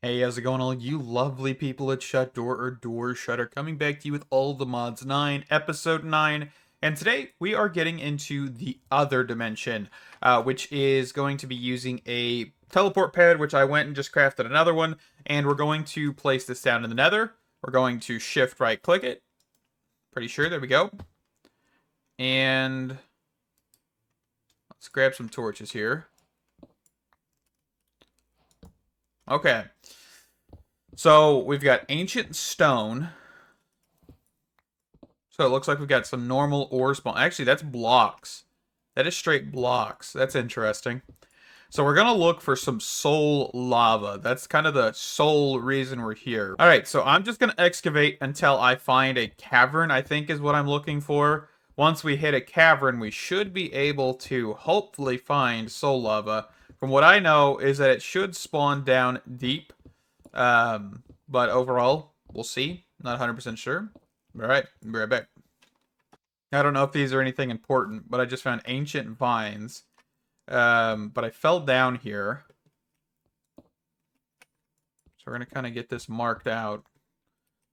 Hey, how's it going, all you lovely people at Shut Door or Door Shutter? Coming back to you with all the mods 9, episode 9. And today we are getting into the other dimension, which is going to be using a teleport pad, which I went and just crafted another one. And we're going to place this down in the nether. We're going to shift right click it. Pretty sure, there we go. And let's grab some torches here. Okay. So we've got ancient stone. So it looks like we've got some normal ore spawn. Actually, that's blocks. That is straight blocks. That's interesting. So we're going to look for some soul lava. That's kind of the sole reason we're here. All right, so I'm just going to excavate until I find a cavern, I think is what I'm looking for. Once we hit a cavern, we should be able to hopefully find soul lava. From what I know is that it should spawn down deep. But overall, we'll see. Not 100% sure. All right, be right back. I don't know if these are anything important, but I just found ancient vines. But I fell down here. So we're going to kind of get this marked out.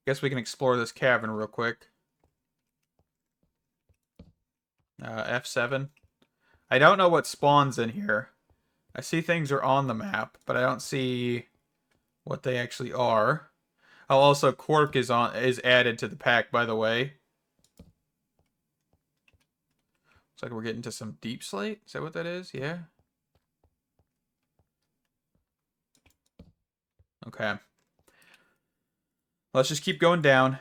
Guess we can explore this cavern real quick. F7. I don't know what spawns in here. I see things are on the map, but I don't see what they actually are. Oh, also cork is added to the pack, by the way. Looks like we're getting to some deep slate. Is that what that is? Yeah. Okay. Let's just keep going down.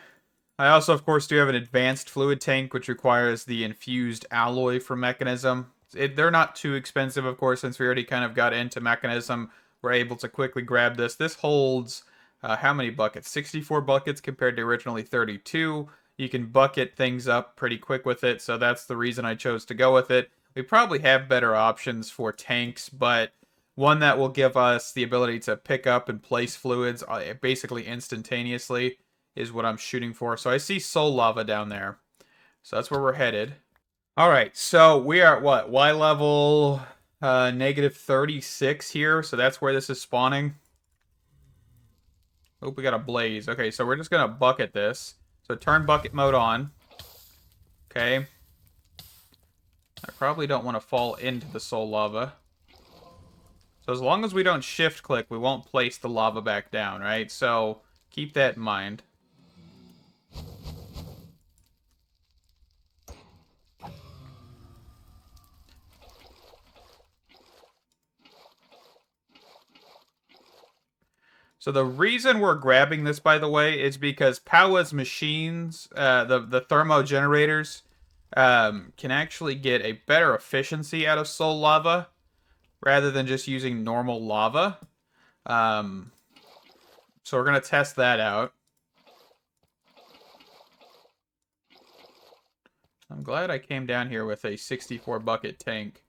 I also, of course, do have an advanced fluid tank, which requires the infused alloy for mechanism. They're not too expensive, of course, since we already kind of got into mechanism. We're able to quickly grab this. This holds how many buckets? 64 buckets compared to originally 32. You can bucket things up pretty quick with it, so that's the reason I chose to go with it. We probably have better options for tanks, but one that will give us the ability to pick up and place fluids basically instantaneously is what I'm shooting for. So I see soul lava down there. So that's where we're headed. All right, so we are at what? Y level negative 36 here. So that's where this is spawning. Oh, we got a blaze. Okay, so we're just going to bucket this. So turn bucket mode on. Okay. I probably don't want to fall into the soul lava. So as long as we don't shift click, we won't place the lava back down, right? So keep that in mind. So the reason we're grabbing this, by the way, is because Powah's machines, the thermo generators, can actually get a better efficiency out of soul lava rather than just using normal lava. So we're going to test that out. I'm glad I came down here with a 64 bucket tank.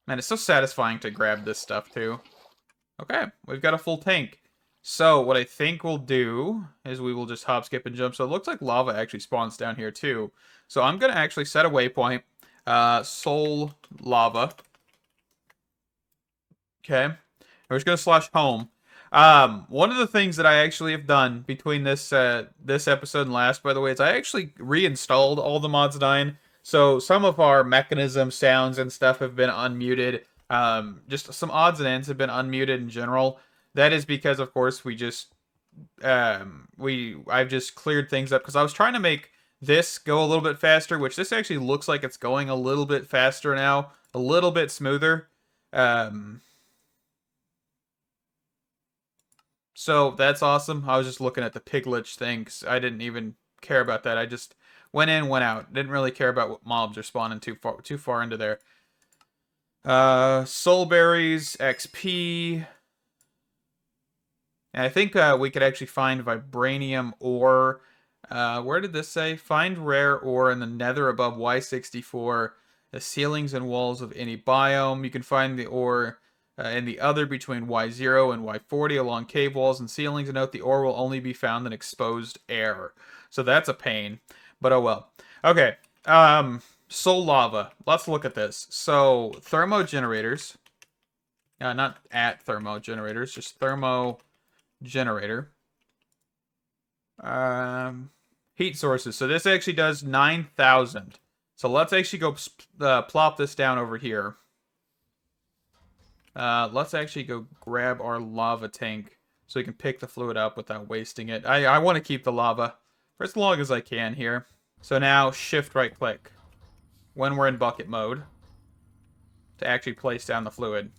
Man, it's so satisfying to grab this stuff, too. Okay, we've got a full tank. So, what I think we'll do is we will just hop, skip, and jump. So, it looks like lava actually spawns down here, too. So, I'm going to actually set a waypoint. Soul lava. Okay. We're just going to slash home. One of the things that I actually have done between this this episode and last, by the way, is I actually reinstalled all the mods 9. So some of our mechanism sounds and stuff have been unmuted. Just some odds and ends have been unmuted in general. That is because, of course, we just I've just cleared things up because I was trying to make this go a little bit faster, which this actually looks like it's going a little bit faster now, a little bit smoother. So that's awesome. I was just looking at the piglich things. I didn't even care about that. I just went in, went out. Didn't really care about what mobs are spawning too far into there. Soul berries, XP. And I think we could actually find vibranium ore. Where did this say? Find rare ore in the nether above Y64. The ceilings and walls of any biome. You can find the ore in the other between Y0 and Y40 along cave walls and ceilings. And note the ore will only be found in exposed air. So that's a pain. But oh well. Okay. Soul lava. Let's look at this. So, thermo generators. Not at thermo generators, just thermo generator. Heat sources. So this actually does 9,000. So let's actually go plop this down over here. Let's actually go grab our lava tank so we can pick the fluid up without wasting it. I want to keep the lava for as long as I can here. So now shift right click when we're in bucket mode to actually place down the fluid.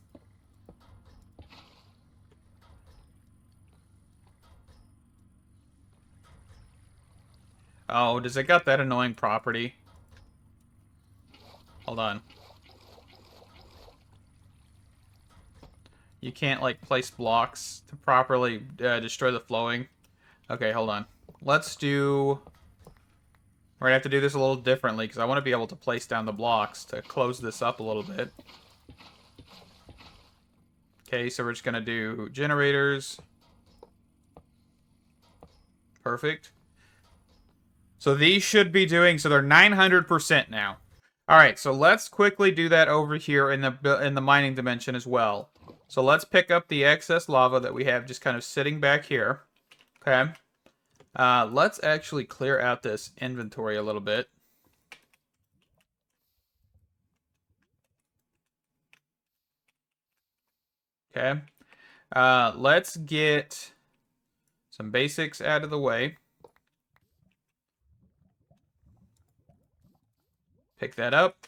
Oh, does it got that annoying property? Hold on. You can't, like, place blocks to properly destroy the flowing. Okay, hold on. Let's do... We're gonna have to do this a little differently, because I want to be able to place down the blocks to close this up a little bit. Okay, so we're just gonna do generators. Perfect. So these should be doing... So they're 900% now. Alright, so let's quickly do that over here in the mining dimension as well. So let's pick up the excess lava that we have just kind of sitting back here. Okay. Let's actually clear out this inventory a little bit. Okay. Let's get some basics out of the way. Pick that up.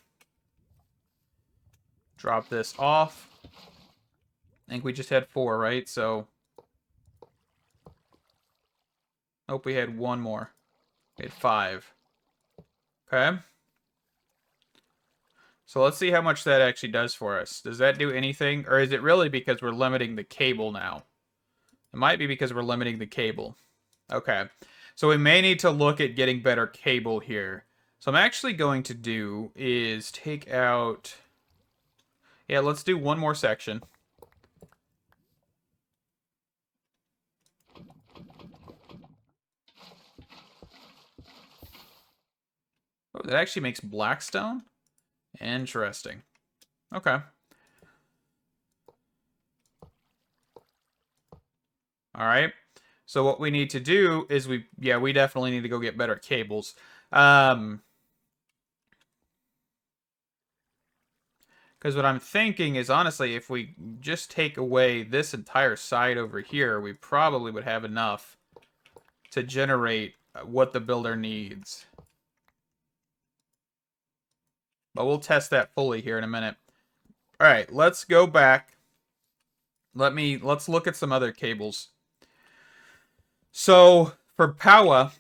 Drop this off. I think we just had 4, right? So... Nope, we had 1 more. We had 5. Okay. So let's see how much that actually does for us. Does that do anything? Or is it really because we're limiting the cable now? It might be because we're limiting the cable. Okay. So we may need to look at getting better cable here. So I'm actually going to do is take out... Yeah, let's do 1 more section. Oh, that actually makes blackstone? Interesting. Okay. Alright. So what we need to do is we definitely need to go get better cables. Because what I'm thinking is, honestly, if we just take away this entire side over here, we probably would have enough to generate what the builder needs. But we'll test that fully here in a minute. Alright, let's go back. Let's look at some other cables. So, for Powah,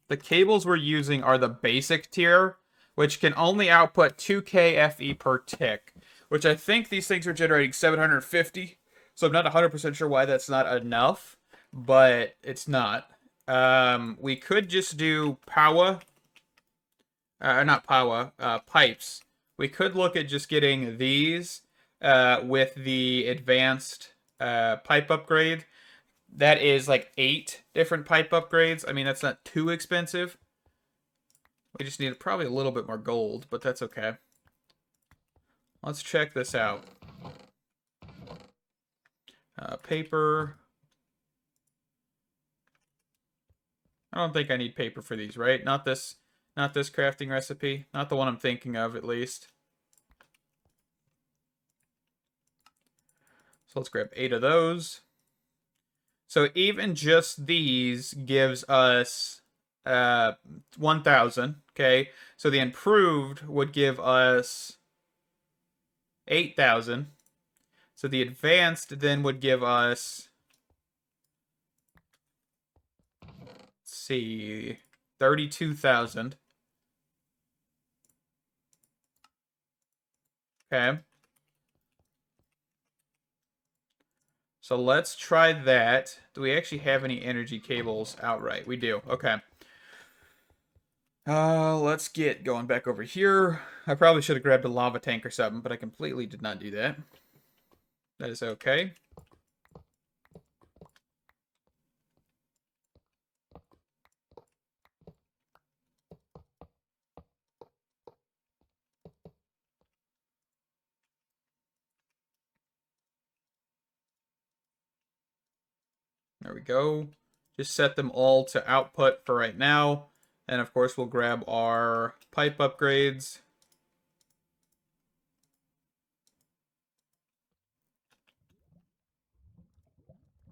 the cables we're using are the basic tier, which can only output 2K FE per tick, which I think these things are generating 750. So I'm not 100% sure why that's not enough, but it's not. We could just do Powah, not Powah, pipes. We could look at just getting these with the advanced pipe upgrade. That is like 8 different pipe upgrades. I mean, that's not too expensive. We just need probably a little bit more gold, but that's okay. Let's check this out. Paper. I don't think I need paper for these, right? Not this crafting recipe. Not the one I'm thinking of, at least. So let's grab 8 of those. So even just these gives us 1,000, okay? So the improved would give us 8,000. So the advanced then would give us, let's see, 32,000. Okay. So let's try that. Do we actually have any energy cables outright? We do. Okay. Let's get going back over here. I probably should have grabbed a lava tank or something, but I completely did not do that. That is okay. There we go. Just set them all to output for right now. And of course, we'll grab our pipe upgrades.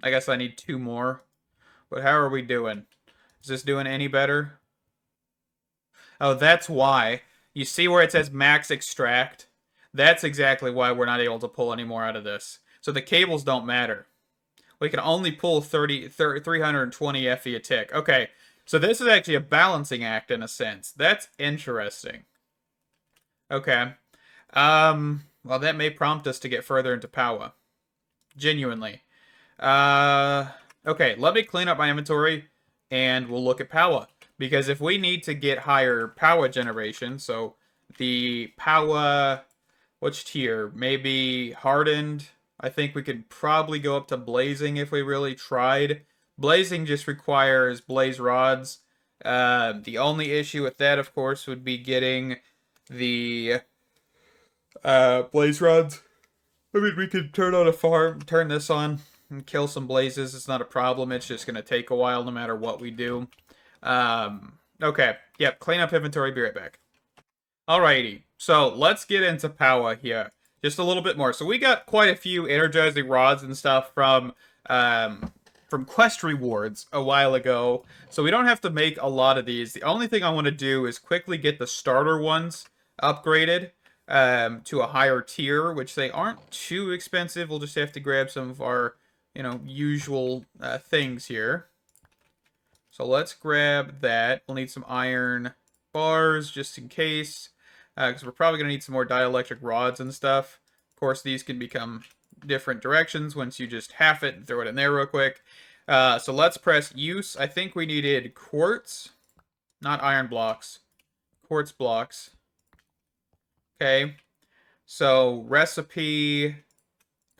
I guess I need 2 more. But how are we doing? Is this doing any better? Oh, that's why. You see where it says max extract? That's exactly why we're not able to pull any more out of this. So the cables don't matter. We can only pull 320 FE a tick. Okay, so this is actually a balancing act in a sense. That's interesting. Okay. Well, that may prompt us to get further into Powah. Genuinely. Uh, okay, let me clean up my inventory and we'll look at Powah. Because if we need to get higher Powah generation, so the Powah, which tier? Maybe hardened. I think we could probably go up to blazing if we really tried. Blazing just requires blaze rods. The only issue with that, of course, would be getting the blaze rods. I mean, we could turn on a farm, turn this on, and kill some blazes. It's not a problem. It's just going to take a while no matter what we do. Okay. Yep, clean up inventory. Be right back. Alrighty. So, let's get into Powah here. Just a little bit more. So, we got quite a few energizing rods and stuff from quest rewards a while ago. So, we don't have to make a lot of these. The only thing I want to do is quickly get the starter ones upgraded to a higher tier, which they aren't too expensive. We'll just have to grab some of our, usual things here. So let's grab that. We'll need some iron bars just in case, because we're probably going to need some more dielectric rods and stuff. Of course, these can become different directions once you just half it and throw it in there real quick. So let's press use. I think we needed quartz, not iron blocks, quartz blocks. Okay, so recipe,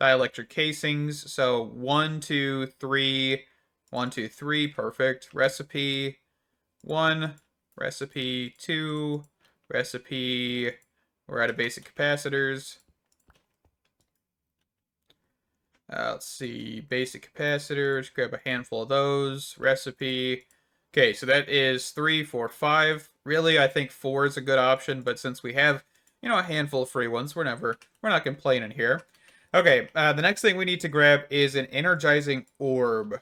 dielectric casings. So 1, 2, 3, 1, 2, 3, perfect. Recipe 1, recipe 2, recipe, we're out of basic capacitors. Let's see, basic capacitors, grab a handful of those. Recipe. Okay, so that is 3, 4, 5. Really, I think 4 is a good option, but since we have, a handful of free ones, we're not complaining here. Okay, the next thing we need to grab is an Energizing Orb,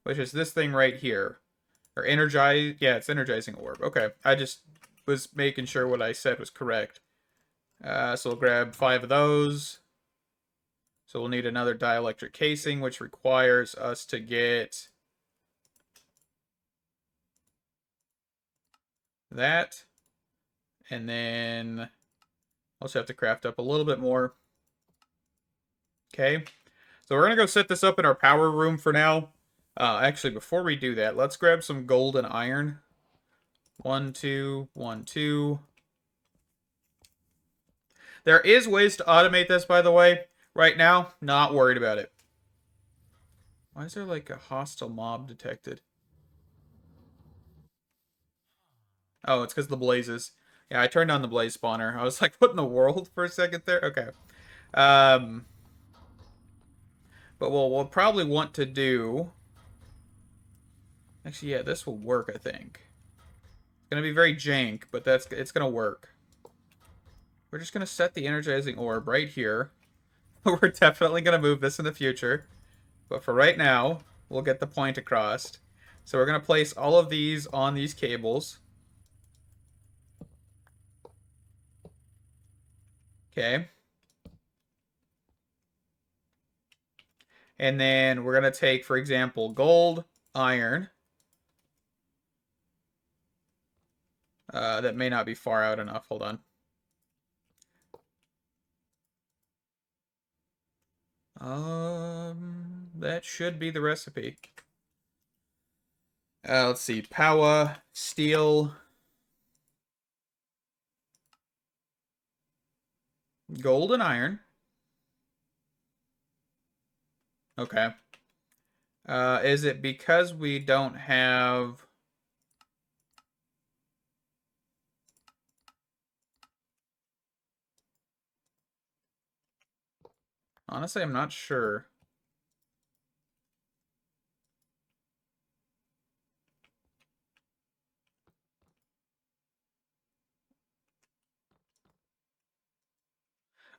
which is this thing right here. Or Energize, yeah, it's Energizing Orb. Okay, I just was making sure what I said was correct. So we'll grab 5 of those. So we'll need another dielectric casing, which requires us to get that. And then I'll also have to craft up a little bit more. Okay. So we're going to go set this up in our power room for now. Actually, before we do that, let's grab some gold and iron. 1, 2, 1, 2. There is ways to automate this, by the way. Right now, not worried about it. Why is there like a hostile mob detected? Oh, it's because of the blazes. Yeah, I turned on the blaze spawner. I was like, what in the world for a second there? Okay. But what we'll probably want to do... Actually, yeah, this will work, I think. It's going to be very jank, but it's going to work. We're just going to set the Energizing Orb right here. We're definitely going to move this in the future. But for right now, we'll get the point across. So we're going to place all of these on these cables. Okay. And then we're going to take, for example, gold, iron. That may not be far out enough. Hold on. That should be the recipe. Let's see. Powah, steel, gold, and iron. Okay. Is it because we don't have... Honestly, I'm not sure.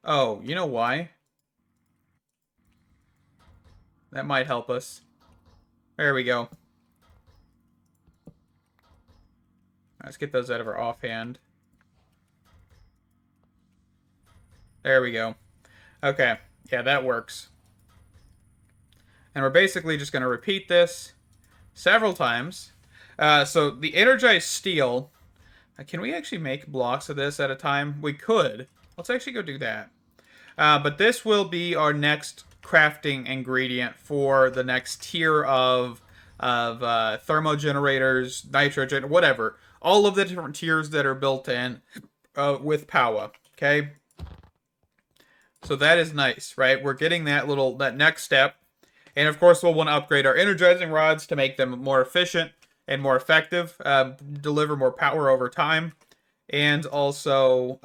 Oh, you know why? That might help us. There we go. Let's get those out of our offhand. There we go. Okay. Yeah, that works. And we're basically just going to repeat this several times. So the Energized Steel, can we actually make blocks of this at a time? We could. Let's actually go do that. But this will be our next crafting ingredient for the next tier of thermogenerators, nitrogen, whatever. All of the different tiers that are built in with Powah. Okay, so that is nice, right? We're getting that next step, and of course we'll want to upgrade our energizing rods to make them more efficient and more effective, deliver more power over time, and also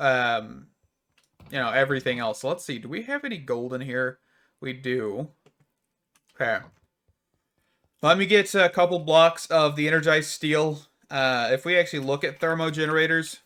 everything else. So let's see. Do we have any gold in here? We do. Okay. Let me get a couple blocks of the energized steel. If we actually look at thermogenerators,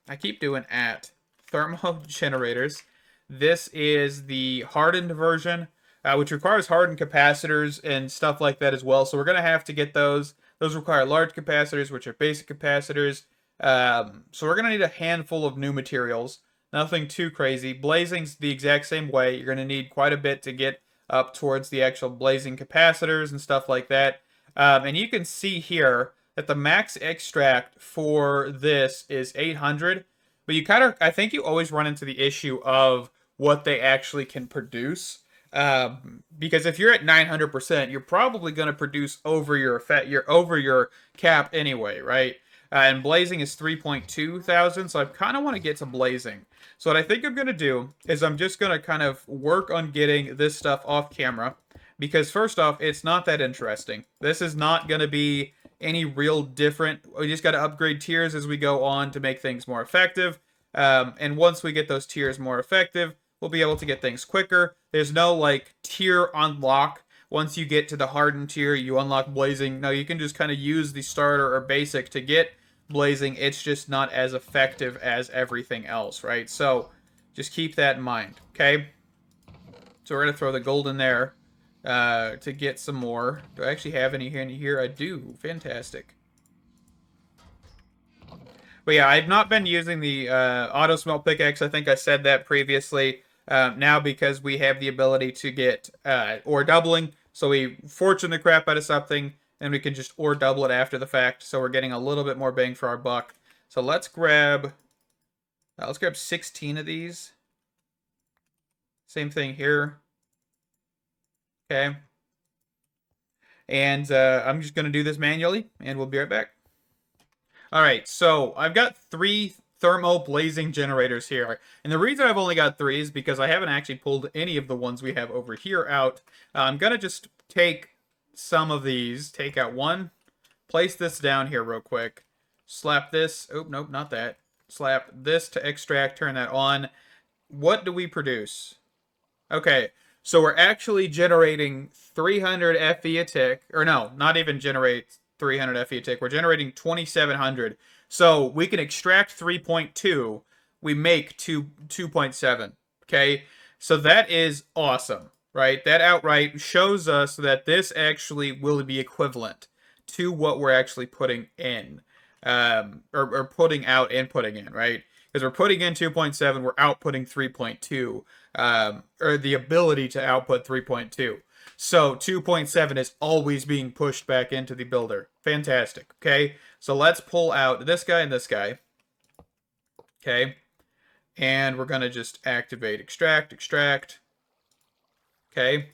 I keep doing at thermogenerators. This is the hardened version, which requires hardened capacitors and stuff like that as well. So we're going to have to get those. Those require large capacitors, which are basic capacitors. So we're going to need a handful of new materials. Nothing too crazy. Blazing's the exact same way. You're going to need quite a bit to get up towards the actual blazing capacitors and stuff like that. And you can see here that the max extract for this is 800. But you I think you always run into the issue of what they actually can produce. Because if you're at 900%, you're probably going to produce over over your cap anyway, right? And blazing is 3.2 thousand, so I kind of want to get to blazing. So what I think I'm going to do is I'm just going to kind of work on getting this stuff off camera, because first off, it's not that interesting. This is not going to be any real different. We just got to upgrade tiers as we go on to make things more effective. And once we get those tiers more effective, we'll be able to get things quicker. There's no like tier unlock. Once you get to the hardened tier, you unlock blazing. No, you can just kind of use the starter or basic to get blazing. It's just not as effective as everything else, right? So just keep that in mind, okay? So we're going to throw the gold in there to get some more. Do I actually have any in here? I do. Fantastic. But yeah, I've not been using the auto smelt pickaxe. I think I said that previously. Now because we have the ability to get ore doubling, so we fortune the crap out of something, and we can just ore double it after the fact. So we're getting a little bit more bang for our buck. So let's grab 16 of these. Same thing here. Okay. And I'm just going to do this manually, and we'll be right back. All right, so I've got 3 thermo blazing generators here. And the reason I've only got 3 is because I haven't actually pulled any of the ones we have over here out. I'm going to just take some of these, take out one, place this down here real quick, slap this, oh, nope, not that, slap this to extract, turn that on. What do we produce? Okay, so we're actually generating 300 FE a tick, or no, not even generate 300 FE a tick. We're generating 2,700. So we can extract 3.2. We make 2.7. Okay, so that is awesome, right? That outright shows us that this actually will be equivalent to what we're actually putting in, or putting out and putting in, right? Because we're putting in 2.7, we're outputting 3.2, or the ability to output 3.2. So 2.7 is always being pushed back into the builder. Fantastic. Okay, so let's pull out this guy and this guy. Okay, and we're going to just activate extract, extract. Okay,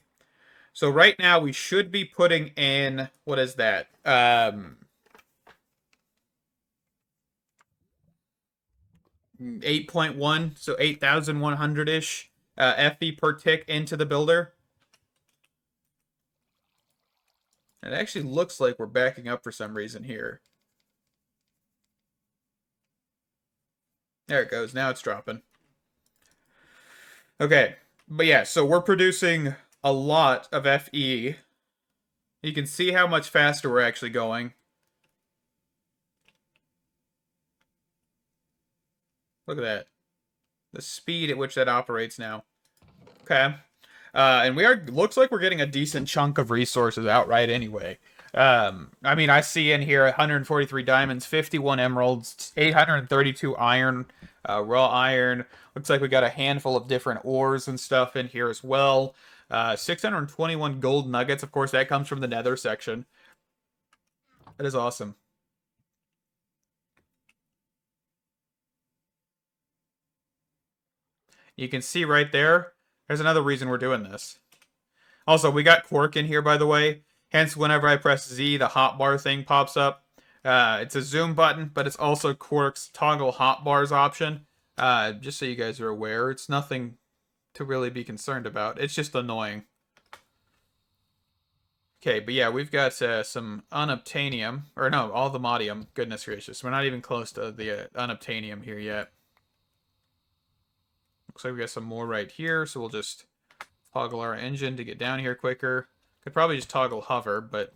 so right now we should be putting in, what is that? 8.1, so 8,100-ish FE per tick into the builder. It actually looks like we're backing up for some reason here. There it goes. Now it's dropping. Okay. But yeah, so we're producing a lot of FE. You can see how much faster we're actually going. Look at that. the speed at which that operates now. Okay. And looks like we're getting a decent chunk of resources outright anyway. I mean, I see in here 143 diamonds, 51 emeralds, 832 iron, raw iron. Looks like we got a handful of different ores and stuff in here as well. 621 gold nuggets. Of course, that comes from the nether section. That is awesome. You can see right there, there's another reason we're doing this. Also, we got quark in here, by the way. Hence, whenever I press Z, the hotbar thing pops up. It's a zoom button, but it's also Quark's toggle hotbars option. Just so you guys are aware, it's nothing to really be concerned about. It's just annoying. Okay, but yeah, we've got some unobtainium. Or no, all the modium. Goodness gracious. We're not even close to the unobtainium here yet. Looks like we got some more right here, so we'll just toggle our engine to get down here quicker. Could probably just toggle hover, but...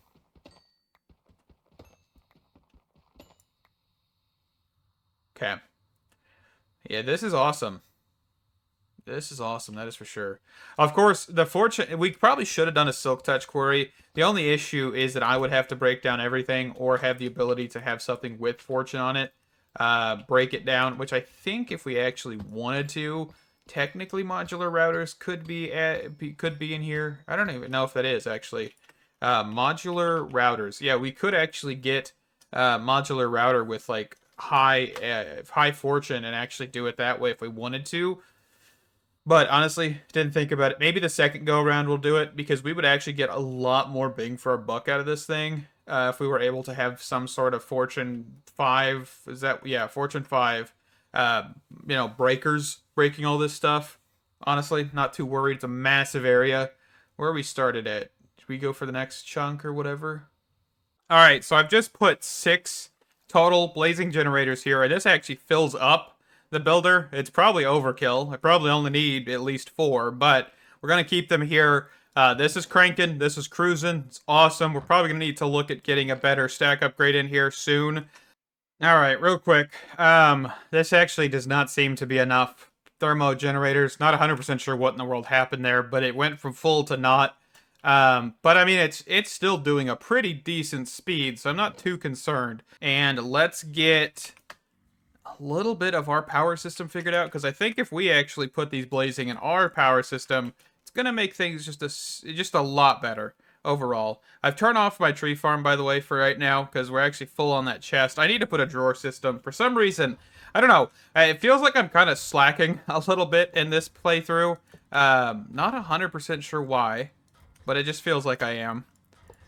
Okay. Yeah, this is awesome. This is awesome, that is for sure. Of course, we probably should have done a Silk Touch query. The only issue is that I would have to break down everything or have the ability to have something with fortune on it. Break it down, which I think if we actually wanted to, technically modular routers could be in here. I don't even know if that is actually. Modular routers. Yeah, we could actually get modular router with like high fortune and actually do it that way if we wanted to. But honestly, didn't think about it. Maybe the second go around we'll do it because we would actually get a lot more bang for our buck out of this thing if we were able to have some sort of Fortune 5. Is that, yeah, Fortune 5, breakers breaking all this stuff. Honestly, not too worried. It's a massive area. Where we started at? Should we go for the next chunk or whatever? All right, so I've just put 6 total blazing generators here, and this actually fills up the builder. It's probably overkill. I probably only need at least 4, but we're going to keep them here. This is cranking. This is cruising. It's awesome. We're probably going to need to look at getting a better stack upgrade in here soon. All right, real quick. This actually does not seem to be enough thermo generators. Not 100% sure what in the world happened there, but it went from full to not. But I mean, it's still doing a pretty decent speed, so I'm not too concerned. And let's get a little bit of our power system figured out, because I think if we actually put these blazing in our power system, it's gonna make things just a lot better overall. I've turned off my tree farm, by the way, for right now, because we're actually full on that chest. I need to put a drawer system. For some reason, I don't know. It feels like I'm kind of slacking a little bit in this playthrough. Not 100% sure why, but it just feels like I am.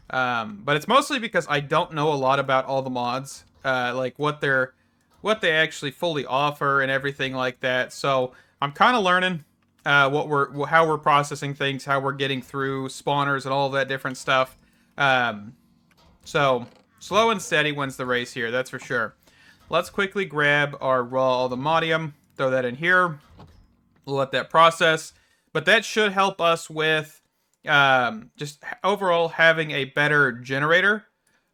But it's mostly because I don't know a lot about all the mods, like what they actually fully offer and everything like that. So I'm kind of learning how we're processing things, how we're getting through spawners and all of that different stuff. So slow and steady wins the race here, that's for sure. Let's quickly grab our raw aluminium, throw that in here. We'll let that process. But that should help us with just overall having a better generator.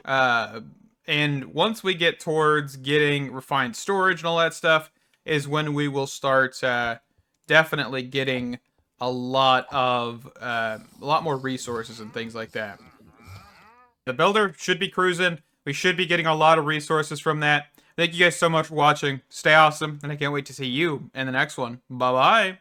And once we get towards getting refined storage and all that stuff is when we will start definitely getting a lot more resources and things like that. The builder should be cruising. We should be getting a lot of resources from that. Thank you guys so much for watching. Stay awesome, and I can't wait to see you in the next one. Bye-bye.